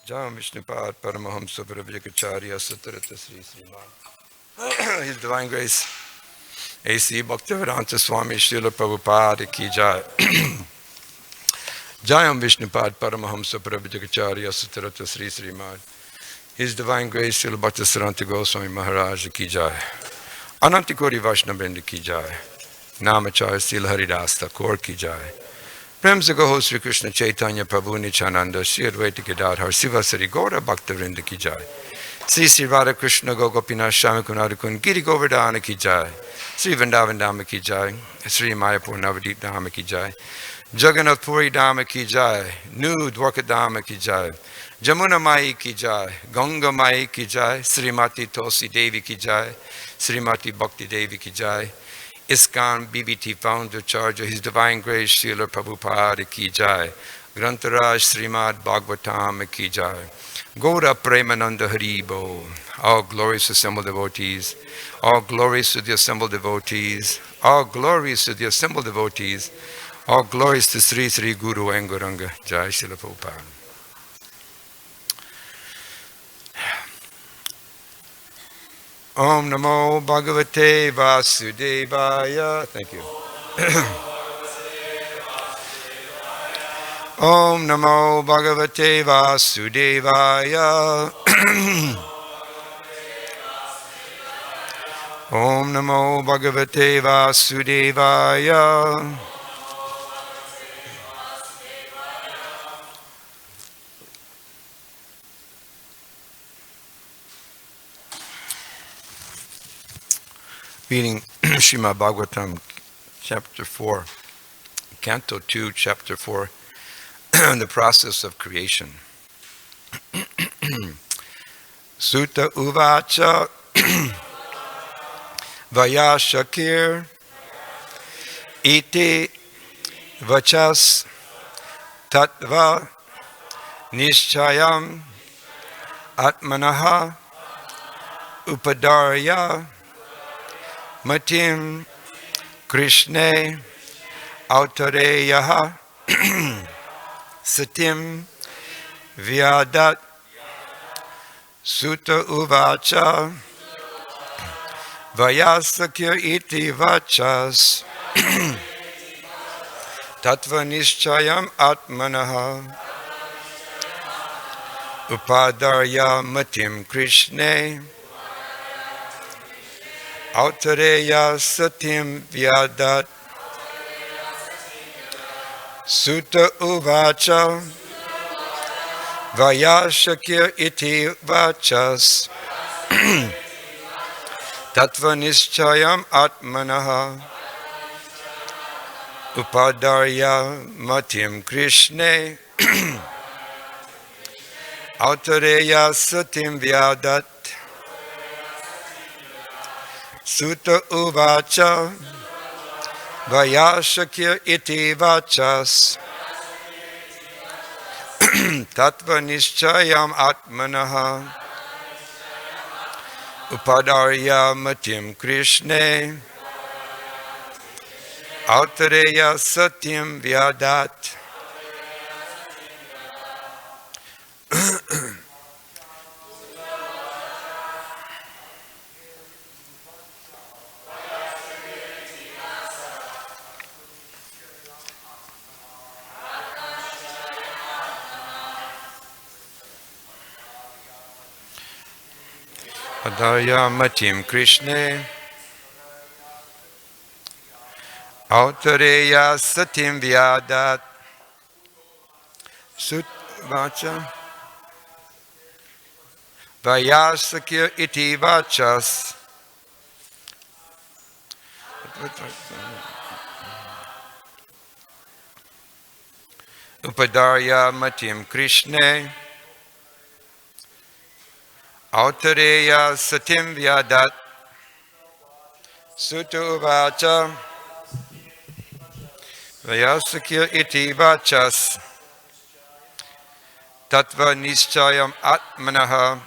Jam Vishnupad Paramahamsa Prabhupada Satarata Sri Sriman. His Divine Grace A.C. Bhaktivedanta Swami Srila Prabhupada Ki Jai. Jayam Vishnupad Paramahamsa Prabhupada Satarata Sri Sriman. His Divine Grace Srila Bhaktisiddhanta Goswami Maharaj Ki Jai. Anantikori Vaishnavrinda Ki Jai. Namacharya Srila Haridas Thakur Ki Jai. Prem se Gaho Sri Krishna Chaitanya Prabhu Nityananda Sri Advaita Gadadhar Siva Sri Gaura Bhaktivinoda Ki Jai. Sri Sri Radha Krishna Gopinath Shami Kunara Kun Giri Govardhana Ki Jai. Sri Vrindavan Dhama Ki Jai. Sri Mayapur Navadip Dhama Ki Jai. Jagannath Puri Dhama Ki Jai. New Dwarka Dhama Ki Jai. Jamuna Mai Ki Jai. Ganga Mai Ki Jai. Srimati Tulsi Devi Ki Jai. Srimati Bhakti Devi Ki Jai. ISKCON BBT Founder Charger, His Divine Grace Srila Prabhupada Ki Jai. Grantaraj Srimad Bhagavatam Ki Jai. Gaura Premananda Haribo. All glories to assembled devotees. All glories to the assembled devotees. All glories to the assembled devotees. All glories to Sri Sri Guru Anguranga. Jai Srila Prabhupada. Om Namo Bhagavate Vasudevaya. Thank you. Om Namo Bhagavate Vasudevaya. Om Namo Bhagavate Vasudevaya. Reading Srimad Bhagavatam, chapter 4, canto 2, chapter 4, the process of creation. Sutta Uvacha Vayashakir Iti Vachas Tattva Nishchayam Atmanaha Upadarya Matim Krishne Autareyaha Satim Vyadat Sutta Uvacha Vayasakya iti vachas Tattva Nishchayam Atmanaha Upadarya Matim Krishne Autareya Satim Vyadat Sutta Uvacha Vayashakya iti vachas Tattva Nishchayam Atmanaha Upadarya Matim Krishne Autareya Satim Vyadat Sutta Uvacha Vayashakya iti vachas Tattva Nishchayam Atmanaha Upadarya Matim Krishne Autareya Satyam Vyadat. Adarya Matim Krishne Autareya Satim Vyadat Sutvacha Vayasakya iti vachas Upadarya Matim Krishne Autareya Satim Vyadat Sutta Uvacha Vayasakya iti vachas Tattva Nishchayam Atmanaha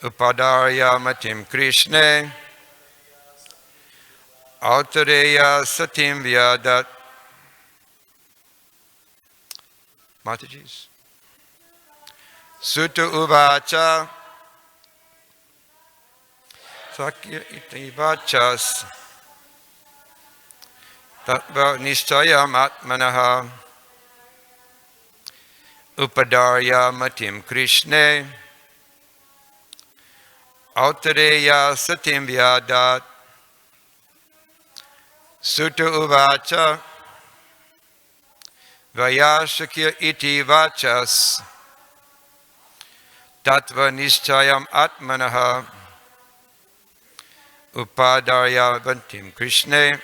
Upadarya Matim Krishne Autareya Satim Vyadat. Mataji's. Sutta uvacha Sakya iti vachas Tattva nishchayam atmanaha Upadarya matim Krishne Autareya satim vyadat Sutta uvacha Vayashakya iti vachas Tattva nishchayam atmanaha Upadarya vantim Krishne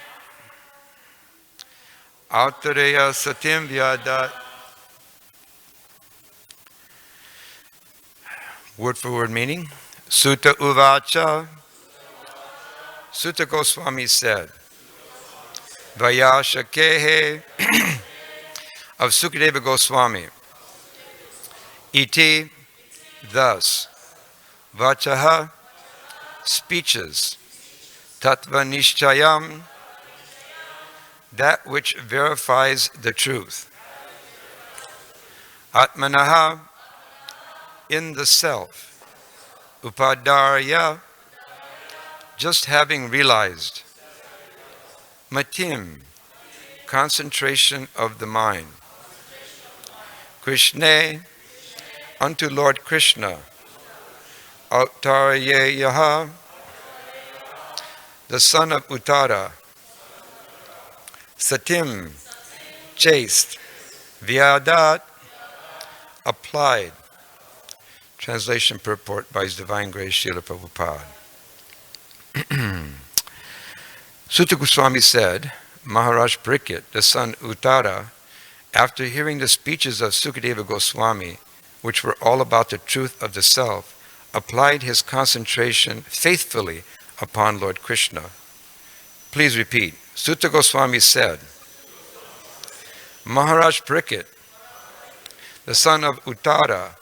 Autareya satim vyadat. Word for word meaning. Sutta uvacha. Sutta Goswami said, Vayashakehe of Sukadeva Goswami. Iti, thus. Vachaha, speeches. Tattva nishchayam, that which verifies the truth. Atmanaha, in the self. Upadarya, just having realized. Matim, concentration of the mind. Krishna, unto Lord Krishna. Autareyaha, the son of Uttara. Satim, chaste. Vyadat, applied. Translation purport by His Divine Grace Srila Prabhupada. Sutta Goswami said, Maharaj Parikshit, the son Uttara, after hearing the speeches of Sukadeva Goswami, which were all about the truth of the self, applied his concentration faithfully upon Lord Krishna. Please repeat. Sutta Goswami said, Maharaj Parikshit, the son of Uttara,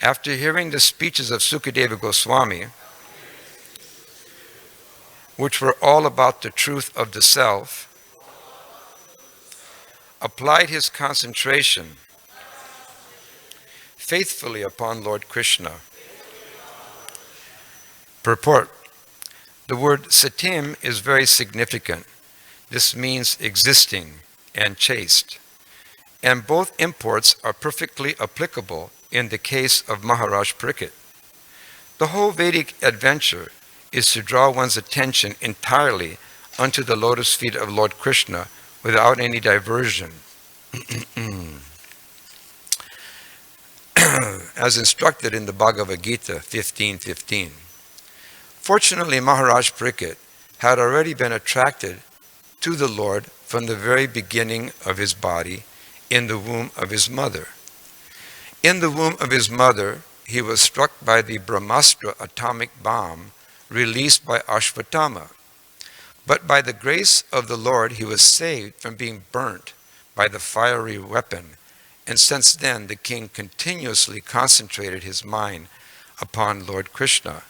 after hearing the speeches of Sukadeva Goswami, which were all about the truth of the self, applied his concentration faithfully upon Lord Krishna. Purport. The word satim is very significant. This means existing and chaste. And both imports are perfectly applicable in the case of Maharaj Parikshit. The whole Vedic adventure is to draw one's attention entirely unto the lotus feet of Lord Krishna without any diversion. As instructed in the Bhagavad Gita 15:15. Fortunately, Maharaj Parikshit had already been attracted to the Lord from the very beginning of his body in the womb of his mother. In the womb of his mother, he was struck by the Brahmastra atomic bomb released by Ashvatthama. But by the grace of the Lord, he was saved from being burnt by the fiery weapon. And since then, the king continuously concentrated his mind upon Lord Krishna,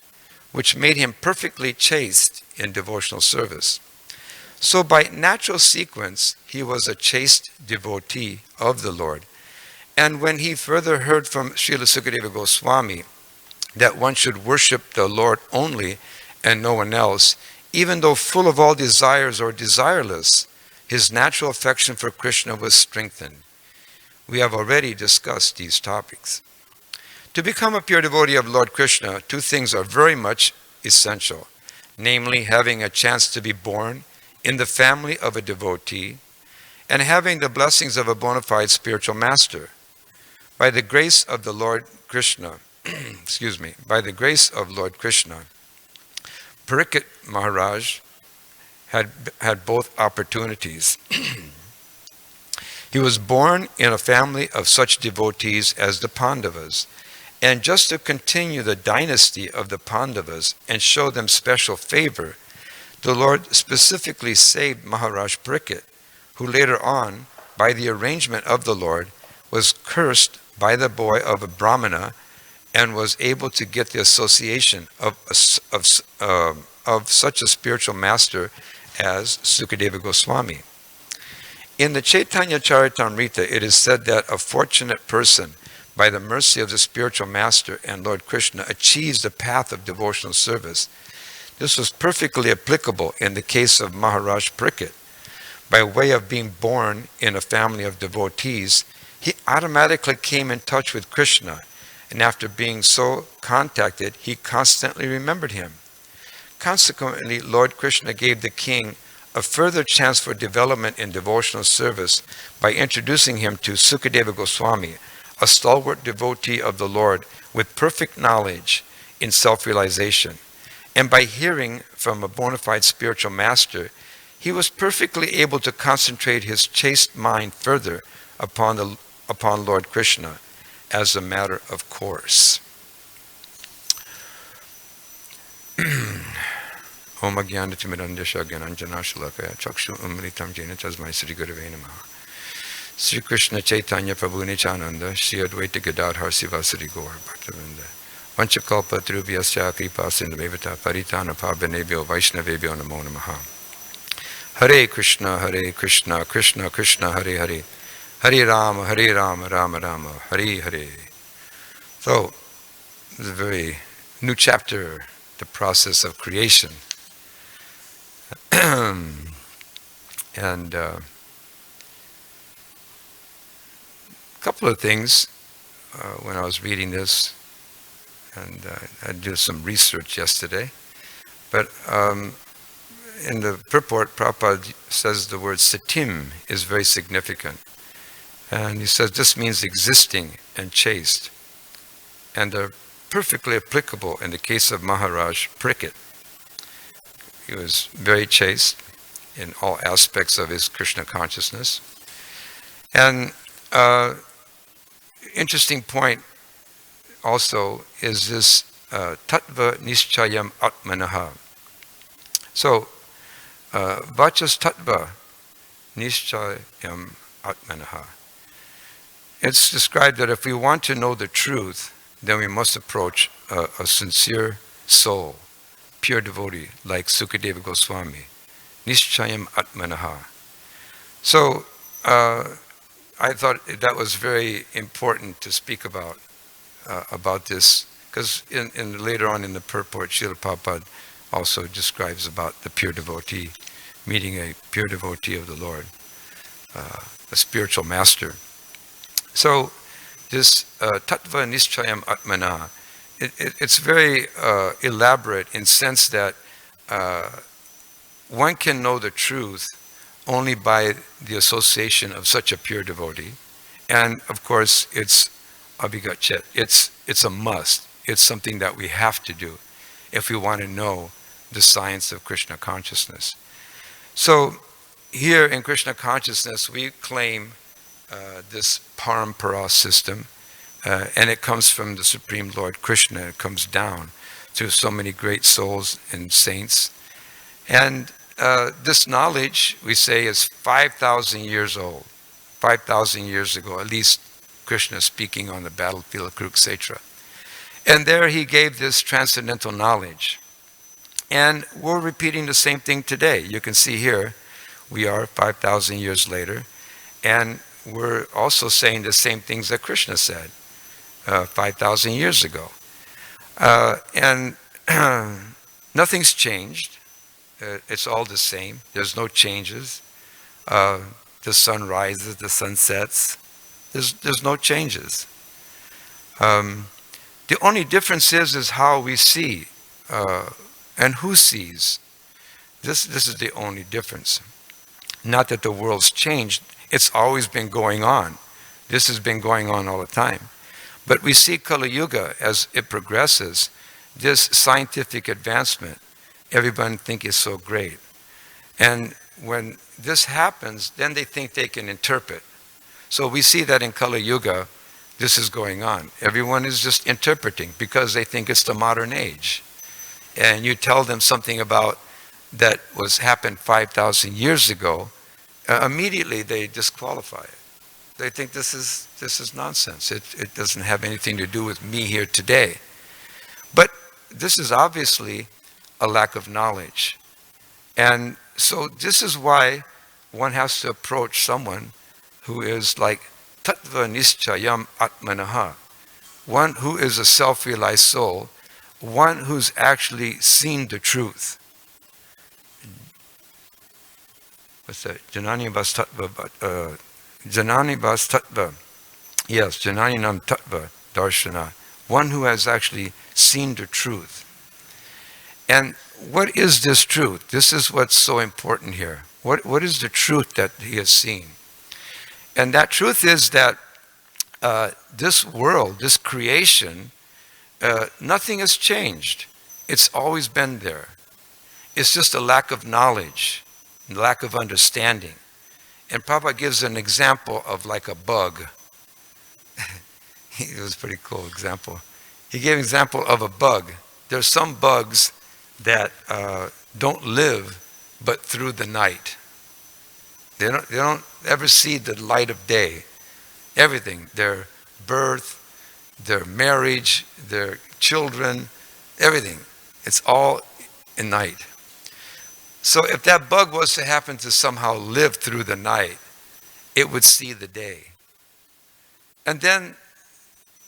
which made him perfectly chaste in devotional service. So by natural sequence, he was a chaste devotee of the Lord. And when he further heard from Srila Sukadeva Goswami that one should worship the Lord only and no one else, even though full of all desires or desireless, his natural affection for Krishna was strengthened. We have already discussed these topics. To become a pure devotee of Lord Krishna, two things are very much essential, namely having a chance to be born in the family of a devotee and having the blessings of a bona fide spiritual master. By the grace of the Lord Krishna, by the grace of Lord Krishna, Parikshit Maharaj had both opportunities. He was born in a family of such devotees as the Pandavas, and just to continue the dynasty of the Pandavas and show them special favor, the Lord specifically saved Maharaj Parikshit, who later on, by the arrangement of the Lord, was cursed by the boy of a Brahmana and was able to get the association of such a spiritual master as Sukadeva Goswami. In the Chaitanya Charitamrita, it is said that a fortunate person by the mercy of the spiritual master and Lord Krishna, achieves the path of devotional service. This was perfectly applicable in the case of Maharaj Parikshit. By way of being born in a family of devotees, he automatically came in touch with Krishna, and after being so contacted, he constantly remembered him. Consequently, Lord Krishna gave the king a further chance for development in devotional service by introducing him to Sukadeva Goswami, a stalwart devotee of the Lord with perfect knowledge in self-realization. And by hearing from a bona fide spiritual master, he was perfectly able to concentrate his chaste mind further upon Lord Krishna as a matter of course. Om Agyanatimirandesha Gyananjana Shalakaya Chakshu Umritam Jena Tasmai Sri Gurave Namaha. Sri Krishna Chaitanya Prabhu Nityananda Sri Advaita Gadadhar Sivasari Gaur Bhaktavinda Vanchakalpa Trubhyasya Kripa Sindhaveta Paritana Pavanebhyo Vaishnavebhyo Namo Namaha. Hare Krishna, Krishna Krishna, Hare Hare, Hare Rama, Rama Rama, Hare Hare. So, this is a very new chapter, the process of creation. And a couple of things when I was reading this, and I did some research yesterday, but in the purport, Prabhupada says the word satim is very significant. And he says this means existing and chaste. And they're perfectly applicable in the case of Maharaj Parikshit. He was very chaste in all aspects of his Krishna consciousness. And interesting point also is this tattva nischayam atmanaha. So, vachas tattva nischayam atmanaha. It's described that if we want to know the truth, then we must approach a sincere soul, pure devotee like Sukadeva Goswami. Nischayam atmanaha. So, I thought that was very important to speak about this, because later on in the purport, Srila Prabhupada also describes about the pure devotee, meeting a pure devotee of the Lord, a spiritual master. So this tattva nischayam atmana, it's very elaborate in sense that one can know the truth only by the association of such a pure devotee. And of course, it's abhigachet. It's a must. It's something that we have to do if we want to know the science of Krishna consciousness. So here in Krishna consciousness, we claim this parampara system, and it comes from the Supreme Lord Krishna. It comes down to so many great souls and saints. And this knowledge, we say, is 5,000 years old. 5,000 years ago, at least, Krishna speaking on the battlefield of Kurukshetra. And there he gave this transcendental knowledge. And we're repeating the same thing today. You can see here, we are 5,000 years later, and we're also saying the same things that Krishna said 5,000 years ago. And nothing's changed. It's all the same. There's no changes. The sun rises, the sun sets. There's no changes. The only difference is how we see and who sees. This is the only difference. Not that the world's changed. It's always been going on. This has been going on all the time. But we see Kali Yuga as it progresses, this scientific advancement, everyone thinks is so great. And when this happens, then they think they can interpret. So we see that in Kali Yuga, this is going on. Everyone is just interpreting because they think it's the modern age. And you tell them something about that happened 5,000 years ago, immediately they disqualify it. They think this is nonsense. It doesn't have anything to do with me here today. But this is obviously a lack of knowledge. And so this is why one has to approach someone who is like tattva nischayam atmanaha. one who is a self-realized soul, one who's actually seen the truth. What's that? Janani Vastattva. Janani Vastattva. Yes, Janani Nam Tattva Darshana. One who has actually seen the truth. And what is this truth? This is what's so important here. What is the truth that he has seen? And that truth is that this world, this creation, nothing has changed. It's always been there. It's just a lack of knowledge, lack of understanding. And Prabhupada gives an example of like a bug. It was a pretty cool example. He gave an example of a bug. There's some bugs that don't live but through the night. They don't ever see the light of day. Everything, their birth, their marriage, their children, everything. It's all in night. So if that bug was to happen to somehow live through the night, it would see the day. And then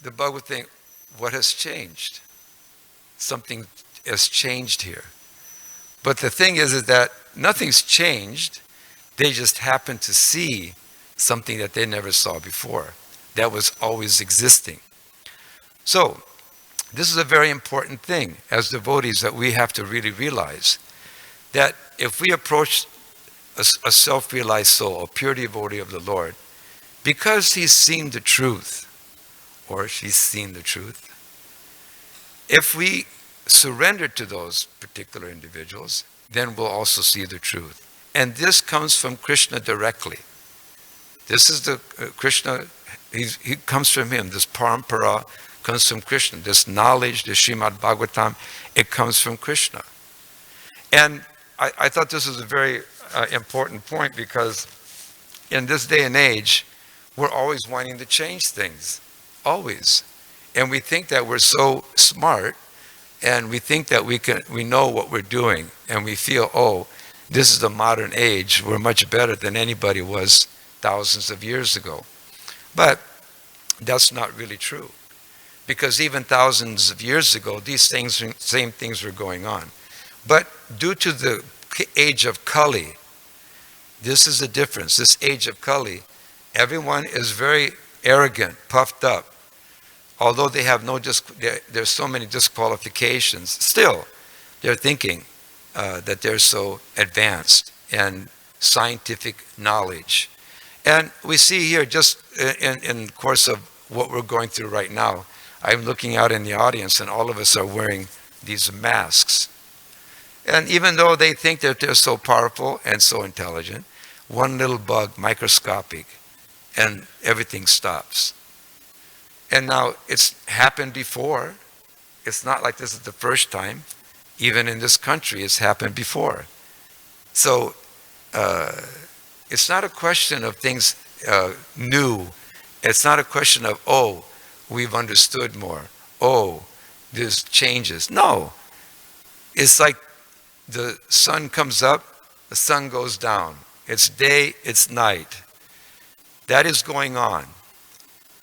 the bug would think, what has changed? Something has changed here. But the thing is that nothing's changed. They just happen to see something that they never saw before, that was always existing. So this is a very important thing as devotees that we have to really realize, that if we approach a self-realized soul, a pure devotee of the Lord, because he's seen the truth, or she's seen the truth, if we surrender to those particular individuals, then we'll also see the truth. And this comes from Krishna directly. This is the Krishna, he comes from him. This parampara comes from Krishna. This knowledge, this Srimad Bhagavatam, it comes from Krishna. And I thought this was a very important point, because in this day and age, we're always wanting to change things, always. And we think that we're so smart, and we think that we know what we're doing, and we feel, oh, this is the modern age, we're much better than anybody was thousands of years ago. But that's not really true, because even thousands of years ago, these same things were going on. But due to the age of Kali, this is the difference. This age of Kali, everyone is very arrogant, puffed up. Although they have there's so many disqualifications, still they're thinking that they're so advanced in scientific knowledge. And we see here, just in the course of what we're going through right now, I'm looking out in the audience, and all of us are wearing these masks. And even though they think that they're so powerful and so intelligent, one little bug, microscopic, and everything stops. And now it's happened before. It's not like this is the first time. Even in this country, it's happened before. So it's not a question of things new. It's not a question of, oh, we've understood more. Oh, there's changes. No. It's like the sun comes up, the sun goes down. It's day, it's night. That is going on.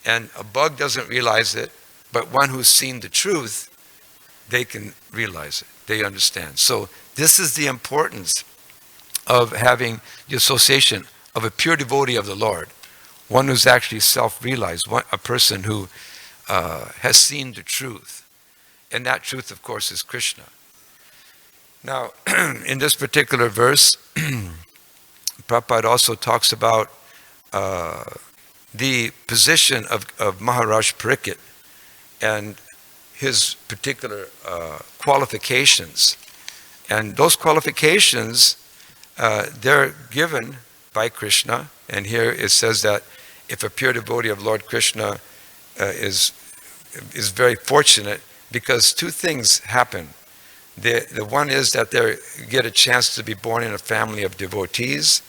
And a bug doesn't realize it, but one who's seen the truth, they can realize it. They understand. So this is the importance of having the association of a pure devotee of the Lord, one who's actually self-realized, a person who has seen the truth. And that truth, of course, is Krishna. Now, in this particular verse, Prabhupada also talks about the position of Maharaj Parikshit and his particular qualifications. And those qualifications, they're given by Krishna. And here it says that if a pure devotee of Lord Krishna is very fortunate, because two things happen. The one is that they get a chance to be born in a family of devotees.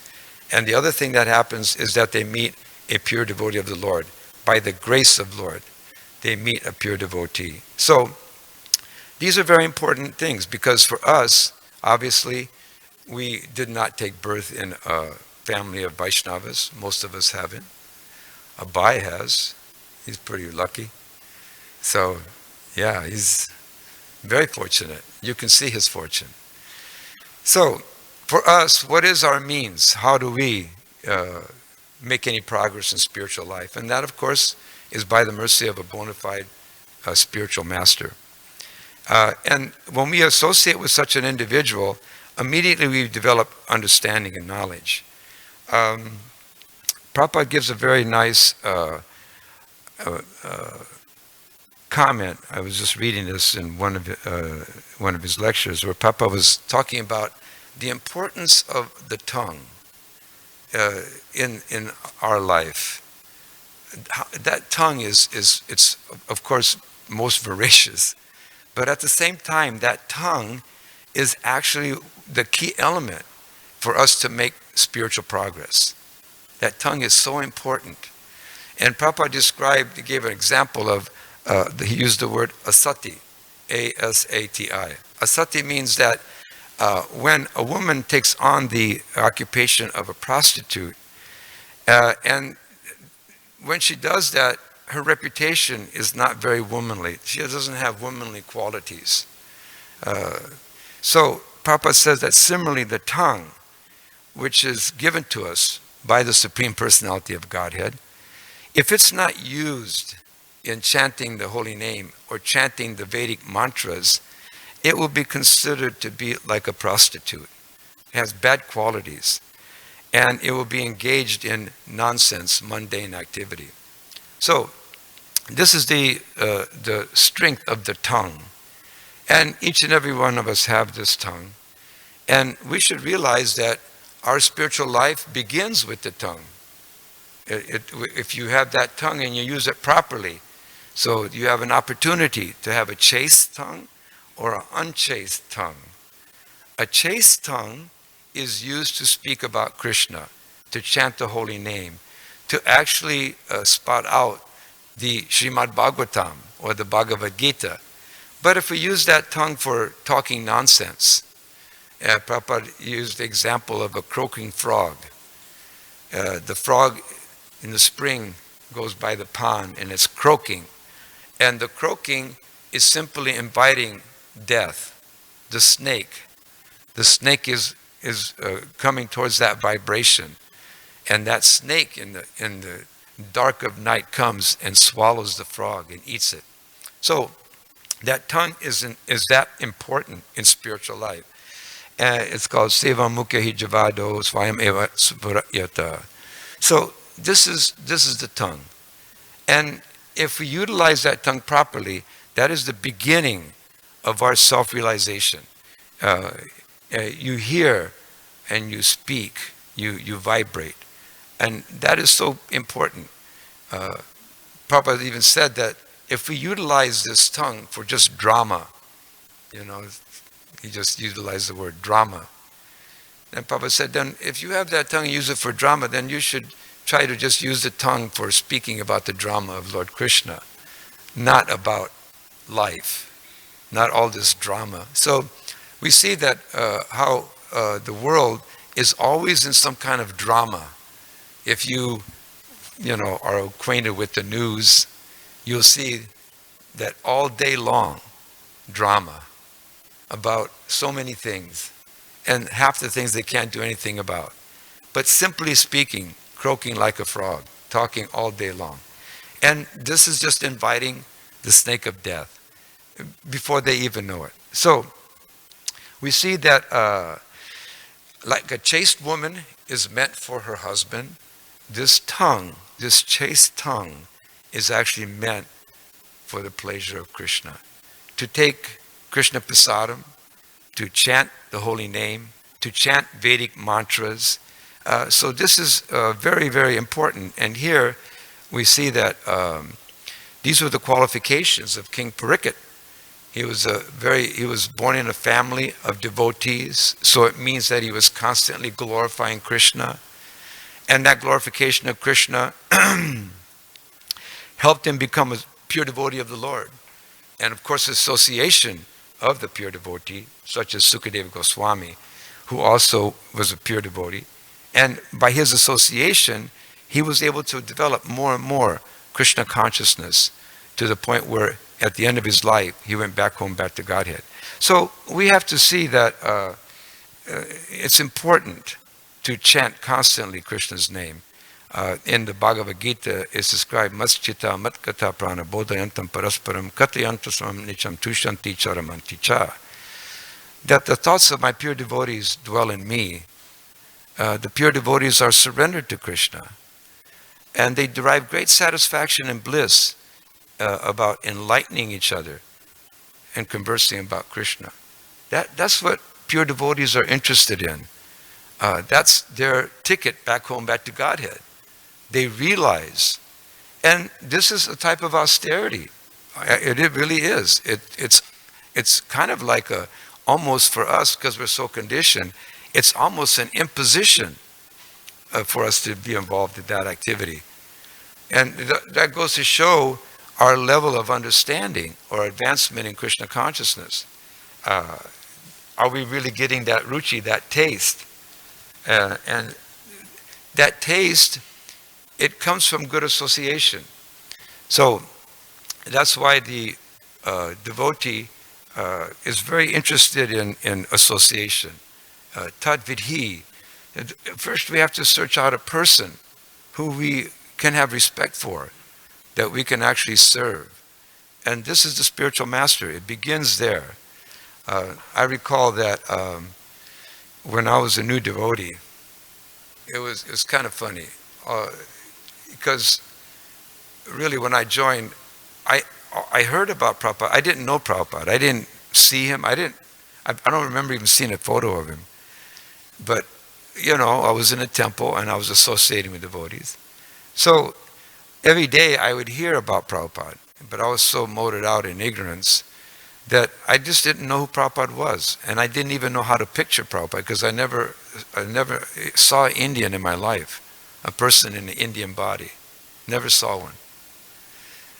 And the other thing that happens is that they meet a pure devotee of the Lord. By the grace of Lord, they meet a pure devotee. So these are very important things, because for us, obviously, we did not take birth in a family of Vaishnavas. Most of us haven't. Abai has. He's pretty lucky. So, yeah, he's very fortunate. You can see his fortune. So, for us, what is our means? How do we make any progress in spiritual life? And that, of course, is by the mercy of a bona fide spiritual master. And when we associate with such an individual, immediately we develop understanding and knowledge. Prabhupada gives a very nice comment. I was just reading this in one of his lectures, where Prabhupada was talking about the importance of the tongue in our life. That tongue it's of course most voracious, but at the same time, that tongue is actually the key element for us to make spiritual progress. That tongue is so important. And Prabhupada gave an example of, he used the word asati, A-S-A-T-I. Asati means that when a woman takes on the occupation of a prostitute, and when she does that, her reputation is not very womanly. She doesn't have womanly qualities. So Prabhupada says that similarly the tongue, which is given to us by the Supreme Personality of Godhead, if it's not used in chanting the holy name or chanting the Vedic mantras, it will be considered to be like a prostitute. It has bad qualities, and it will be engaged in nonsense, mundane activity. So this is the strength of the tongue. And each and every one of us have this tongue. And we should realize that our spiritual life begins with the tongue. If you have that tongue and you use it properly, so you have an opportunity to have a chaste tongue or an unchaste tongue. A chaste tongue is used to speak about Krishna, to chant the holy name, to actually spot out the Srimad Bhagavatam or the Bhagavad Gita. But if we use that tongue for talking nonsense, Prabhupada used the example of a croaking frog. The frog in the spring goes by the pond and it's croaking. And the croaking is simply inviting death. The snake is coming towards that vibration. And that snake in the dark of night comes and swallows the frog and eats it. So that tongue is that important in spiritual life. It's called Seva Mukhi Javado Swayam Eva Suparayata. So this is the tongue. And if we utilize that tongue properly, that is the beginning of our self-realization. You hear and you speak, you vibrate. And that is so important. Prabhupada even said that if we utilize this tongue for just drama, he just utilized the word drama. And Prabhupada said, then if you have that tongue and use it for drama, then you should try to just use the tongue for speaking about the drama of Lord Krishna, not about life, not all this drama. So we see that how the world is always in some kind of drama. If you are acquainted with the news, you'll see that all day long, drama about so many things, and half the things they can't do anything about. But simply speaking, croaking like a frog, talking all day long. And this is just inviting the snake of death before they even know it. So we see that like a chaste woman is meant for her husband, this tongue, this chaste tongue, is actually meant for the pleasure of Krishna. To take Krishna Prasadam, to chant the holy name, to chant Vedic mantras. So this is very, very important. And here we see that these were the qualifications of King Parikshit. He was born in a family of devotees, so it means that he was constantly glorifying Krishna. And that glorification of Krishna helped him become a pure devotee of the Lord. And of course, association of the pure devotee, such as Sukadeva Goswami, who also was a pure devotee. And by his association, he was able to develop more and more Krishna consciousness to the point where at the end of his life, he went back home, back to Godhead. So we have to see that it's important to chant constantly Krishna's name. In the Bhagavad Gita, it's described, Maschita matkata prana bodhayantam parasparam katayantasam nicham tushanti charamanti cha. That the thoughts of my pure devotees dwell in me. The pure devotees are surrendered to Krishna. And they derive great satisfaction and bliss about enlightening each other and conversing about Krishna. That's what pure devotees are interested in. That's their ticket back home, back to Godhead. They realize, and this is a type of austerity. It really is. It's kind of like almost for us, because we're so conditioned, it's almost an imposition for us to be involved in that activity. And that goes to show our level of understanding or advancement in Krishna consciousness. Are we really getting that ruchi, that taste? And that taste, it comes from good association. So that's why the devotee is very interested in association. Tad vidhi. First we have to search out a person who we can have respect for, that we can actually serve. And this is the spiritual master. It begins there. I recall that when I was a new devotee, it was kind of funny. Because really when I joined, I heard about Prabhupada. I didn't know Prabhupada. I didn't see him. I don't remember even seeing a photo of him. But, I was in a temple and I was associating with devotees. So every day I would hear about Prabhupada, but I was so motored out in ignorance that I just didn't know who Prabhupada was. And I didn't even know how to picture Prabhupada because I never saw an Indian in my life, a person in an Indian body. Never saw one.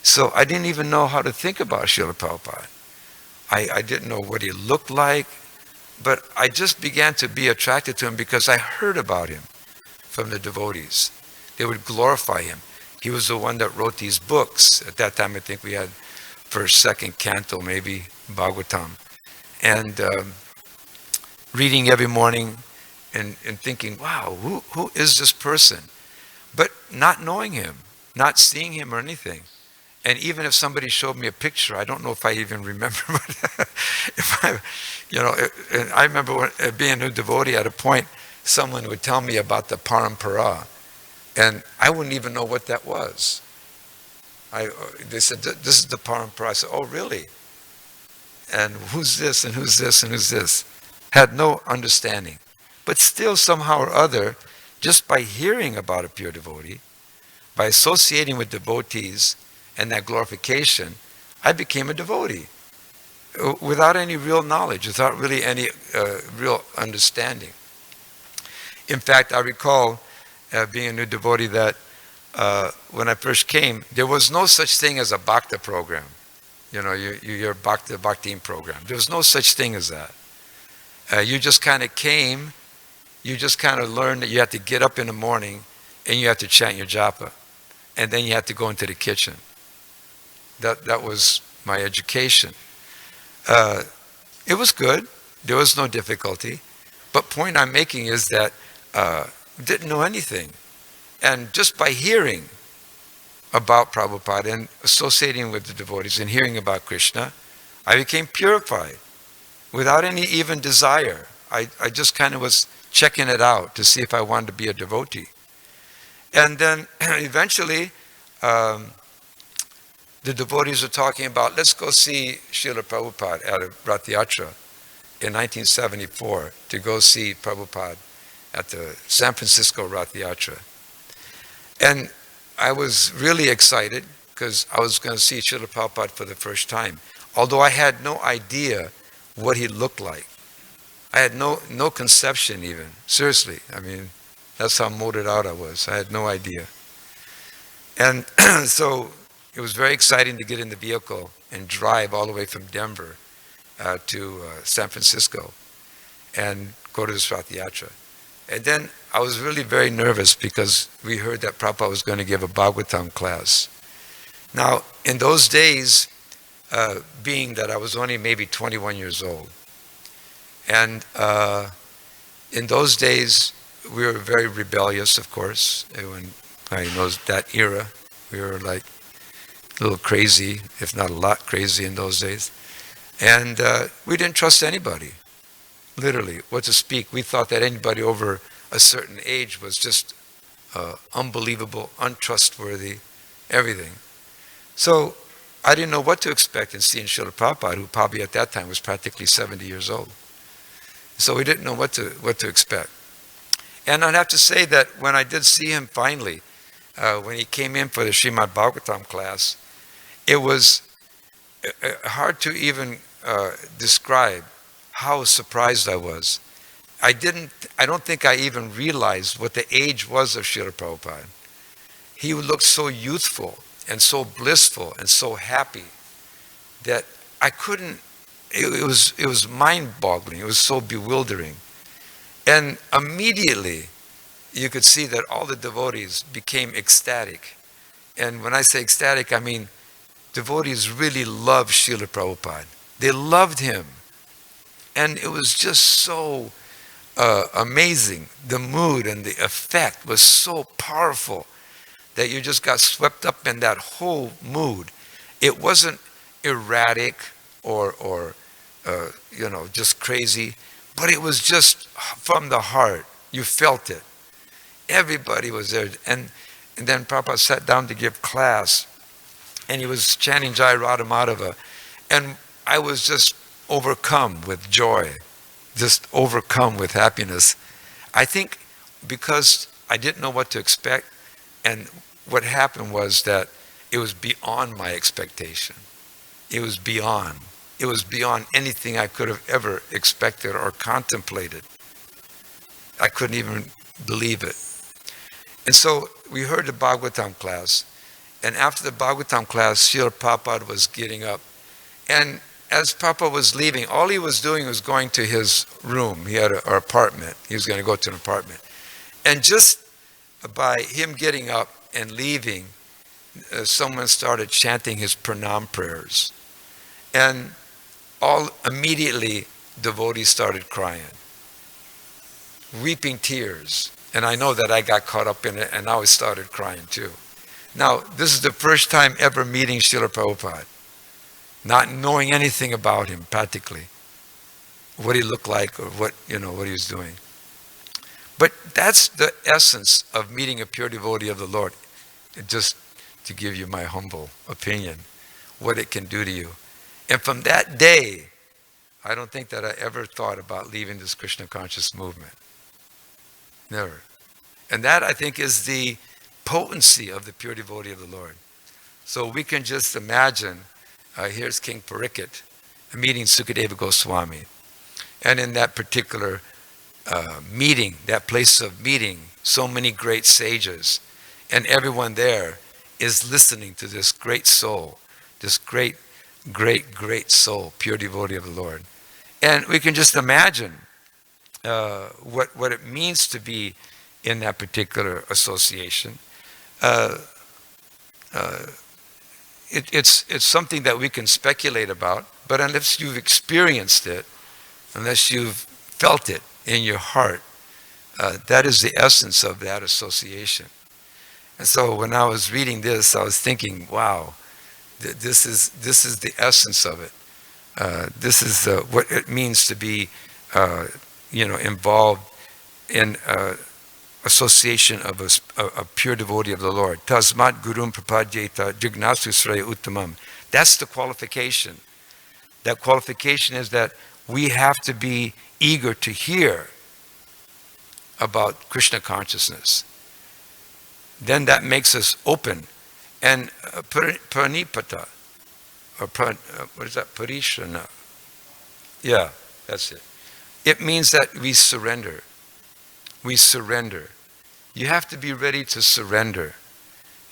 So I didn't even know how to think about Srila Prabhupada. I didn't know what he looked like, but I just began to be attracted to him because I heard about him from the devotees. They would glorify him. He was the one that wrote these books. At that time, I think we had first, second canto, maybe Bhagavatam. And reading every morning and thinking, wow, who is this person? But not knowing him, not seeing him or anything. And even if somebody showed me a picture, I don't know if I even remember. And I remember when, being a devotee at a point, someone would tell me about the parampara. And I wouldn't even know what that was. They said, this is the parampara. I said, oh, really? And who's this, and who's this, and who's this? Had no understanding. But still, somehow or other, just by hearing about a pure devotee, by associating with devotees and that glorification, I became a devotee without any real knowledge, without really any real understanding. In fact, I recall being a new devotee that when I first came, there was no such thing as a bhakta program. Your bhakti program. There was no such thing as that. You just kind of came, you just kind of learned that you had to get up in the morning and you had to chant your japa. And then you had to go into the kitchen. That was my education. It was good. There was no difficulty. But point I'm making is that didn't know anything. And just by hearing about Prabhupada and associating with the devotees and hearing about Krishna, I became purified without any even desire. I just kind of was checking it out to see if I wanted to be a devotee. And then eventually, the devotees were talking about, let's go see Srila Prabhupada at a Rath Yatra in 1974, to go see Prabhupada at the San Francisco Rath Yatra. And I was really excited because I was going to see Srila Prabhupada for the first time, although I had no idea what he looked like. I had no conception even, seriously. I mean, that's how motored out I was. I had no idea. And so it was very exciting to get in the vehicle and drive all the way from Denver to San Francisco and go to this Rath Yatra. And then I was really very nervous because we heard that Prabhupada was going to give a Bhagavatam class. Now, in those days, being that I was only maybe 21 years old. And in those days, we were very rebellious, of course. When I know that era, we were like a little crazy, if not a lot crazy in those days. And we didn't trust anybody, literally. What to speak? We thought that anybody over a certain age was just unbelievable, untrustworthy, everything. So I didn't know what to expect in seeing Srila Prabhupada, who probably at that time was practically 70 years old. So we didn't know what to expect. And I'd have to say that when I did see him finally, when he came in for the Srimad Bhagavatam class, it was hard to even describe how surprised I was. I don't think I even realized what the age was of Srila Prabhupada. He looked so youthful and so blissful and so happy that I couldn't, it was mind-boggling. It was so bewildering. And immediately you could see that all the devotees became ecstatic. And when I say ecstatic, I mean devotees really loved Srila Prabhupada. They loved him. And it was just so amazing. The mood and the effect was so powerful that you just got swept up in that whole mood. It wasn't erratic or just crazy, but it was just from the heart. You felt it. Everybody was there. And then Prabhupada sat down to give class, and he was chanting Jai Radha Madhava. And I was just overcome with joy, just overcome with happiness. I think because I didn't know what to expect, and what happened was that it was beyond my expectation. It was beyond anything I could have ever expected or contemplated. I couldn't even believe it. And so we heard the Bhagavatam class, and after the Bhagavatam class, Srila Prabhupada was getting up. And as Prabhupada was leaving, all he was doing was going to his room. He had an apartment. He was going to go to an apartment. And just by him getting up and leaving, someone started chanting his pranam prayers. And all immediately, devotees started crying, weeping tears. And I know that I got caught up in it, and I started crying too. Now, this is the first time ever meeting Srila Prabhupada, not knowing anything about him practically, what he looked like or what he was doing. But that's the essence of meeting a pure devotee of the Lord. Just to give you my humble opinion, what it can do to you. And from that day, I don't think that I ever thought about leaving this Krishna conscious movement. Never. And that, I think, is the potency of the pure devotee of the Lord. So we can just imagine, here's King Parikshit meeting Sukadeva Goswami. And in that particular meeting, that place of meeting, so many great sages, and everyone there is listening to this great soul, this great, great, great soul, pure devotee of the Lord. And we can just imagine what it means to be in that particular association. It's something that we can speculate about, but unless you've experienced it, unless you've felt it in your heart, that is the essence of that association. And so when I was reading this, I was thinking, wow, this is the essence of it. This is what it means to be, involved in association of a pure devotee of the Lord. Tasmat gurum prapadyeta jignasu sraya uttamam. That's the qualification. That qualification is that we have to be eager to hear about Krishna consciousness. Then that makes us open. And pranipata, or what is that? Parishana. Yeah, that's it. It means that we surrender. We surrender. You have to be ready to surrender.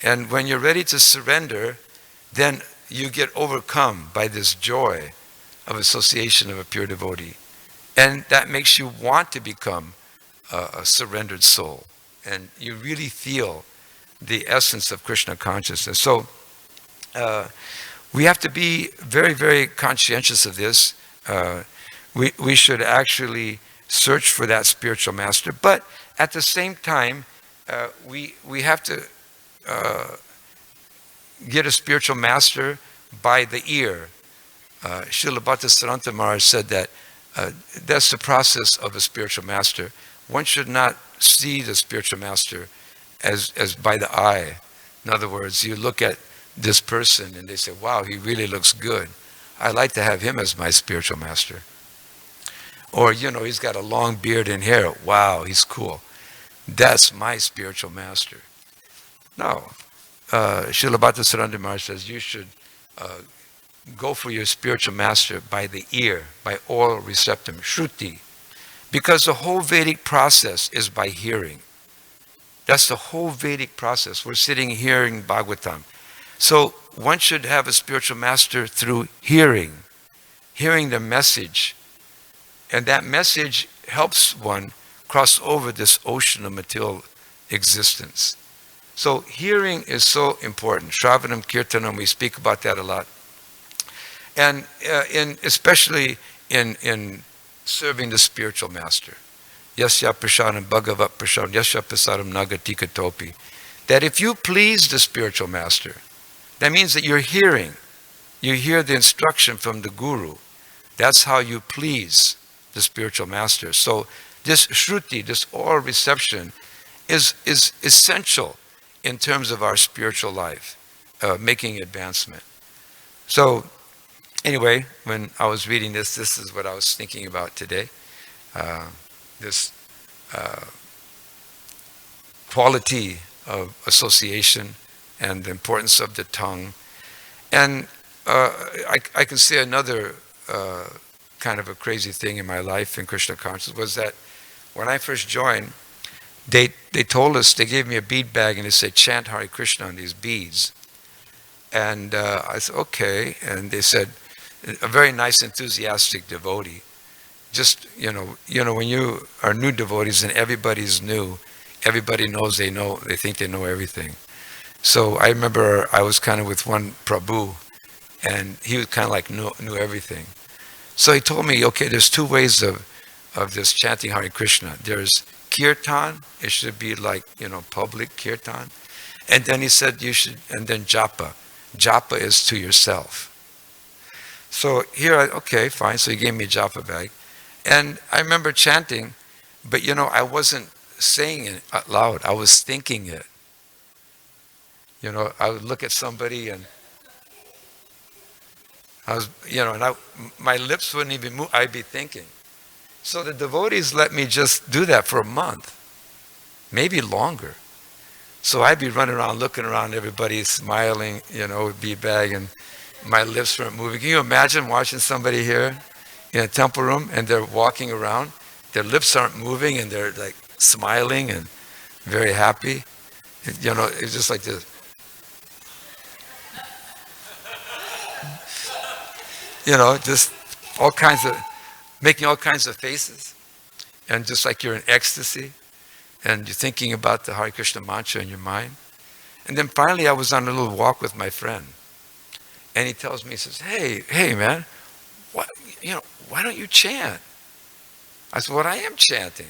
And when you're ready to surrender, then you get overcome by this joy of association of a pure devotee. And that makes you want to become a surrendered soul. And you really feel the essence of Krishna consciousness. So we have to be very, very conscientious of this. We should actually search for that spiritual master, but at the same time, we have to get a spiritual master by the ear. Srila Bhaktisiddhanta Maharaj said that that's the process of a spiritual master. One should not see the spiritual master as by the eye. In other words, you look at this person and they say, wow, he really looks good. I'd like to have him as my spiritual master. Or, he's got a long beard and hair. Wow, he's cool. That's my spiritual master. No. Srila Bhaktisiddhanta Maharaj says you should go for your spiritual master by the ear, by oral receptum, shruti. Because the whole Vedic process is by hearing. That's the whole Vedic process. We're sitting hearing Bhagavatam. So one should have a spiritual master through hearing the message. And that message helps one cross over this ocean of material existence. So hearing is so important. Shravanam, Kirtanam, we speak about that a lot. And especially in serving the spiritual master. Yasya prasadam bhagavat prasadam, yasya prasadam nagatika topi. That if you please the spiritual master, that means that you're hearing. You hear the instruction from the guru. That's how you please the spiritual master. So this shruti, this oral reception, is essential in terms of our spiritual life, making advancement. So anyway, when I was reading this is what I was thinking about today. This quality of association and the importance of the tongue. And I can say another kind of a crazy thing in my life in Krishna consciousness was that when I first joined, they told us, they gave me a bead bag and they said, chant Hare Krishna on these beads. And I said, okay. And they said, a very nice, enthusiastic devotee. Just, when you are new devotees and everybody's new, everybody knows they think they know everything. So I remember I was kind of with one Prabhu, and he was kind of like knew everything. So he told me, okay, there's two ways of this chanting Hare Krishna. There's kirtan, it should be like, public kirtan. And then he said and then japa. Japa is to yourself. So here, okay, fine. So he gave me a japa bag. And I remember chanting, but I wasn't saying it out loud. I was thinking it. I would look at somebody and I was, my lips wouldn't even move. I'd be thinking. So the devotees let me just do that for a month, maybe longer. So I'd be running around, looking around, everybody smiling, with bead bag, and my lips weren't moving. Can you imagine watching somebody here in a temple room and they're walking around, their lips aren't moving and they're like smiling and very happy? It's just like this. Just all kinds of, making all kinds of faces. And just like you're in ecstasy and you're thinking about the Hare Krishna mantra in your mind. And then finally I was on a little walk with my friend. And he tells me, he says, hey man, why don't you chant? I said, well, I am chanting.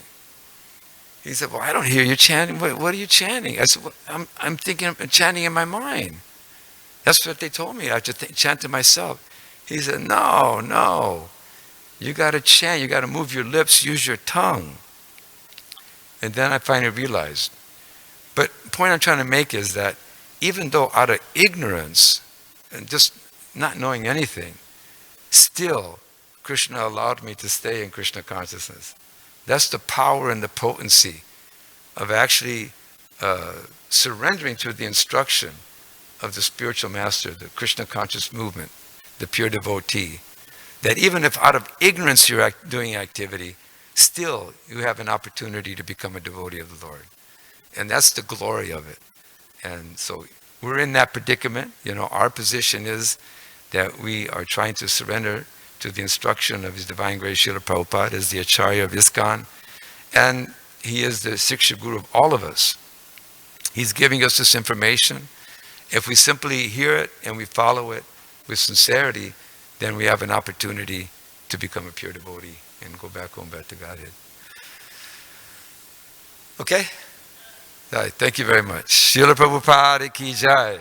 He said, well, I don't hear you chanting. What are you chanting? I said, well, I'm thinking, I'm chanting in my mind. That's what they told me. I have to chant to myself. He said, no. You got to chant. You got to move your lips, use your tongue. And then I finally realized. But the point I'm trying to make is that even though out of ignorance and just not knowing anything, still Krishna allowed me to stay in Krishna consciousness. That's the power and the potency of actually surrendering to the instruction of the spiritual master, the Krishna conscious movement, the pure devotee. That even if out of ignorance you're doing activity, still you have an opportunity to become a devotee of the Lord. And that's the glory of it. And so we're in that predicament. Our position is that we are trying to surrender to the instruction of His Divine Grace Srila Prabhupada as the Acharya of ISKCON. And he is the Siksha Guru of all of us. He's giving us this information. If we simply hear it and we follow it, with sincerity, then we have an opportunity to become a pure devotee and go back home, back to Godhead. Okay? All right, thank you very much. Srila Prabhupada ki jai.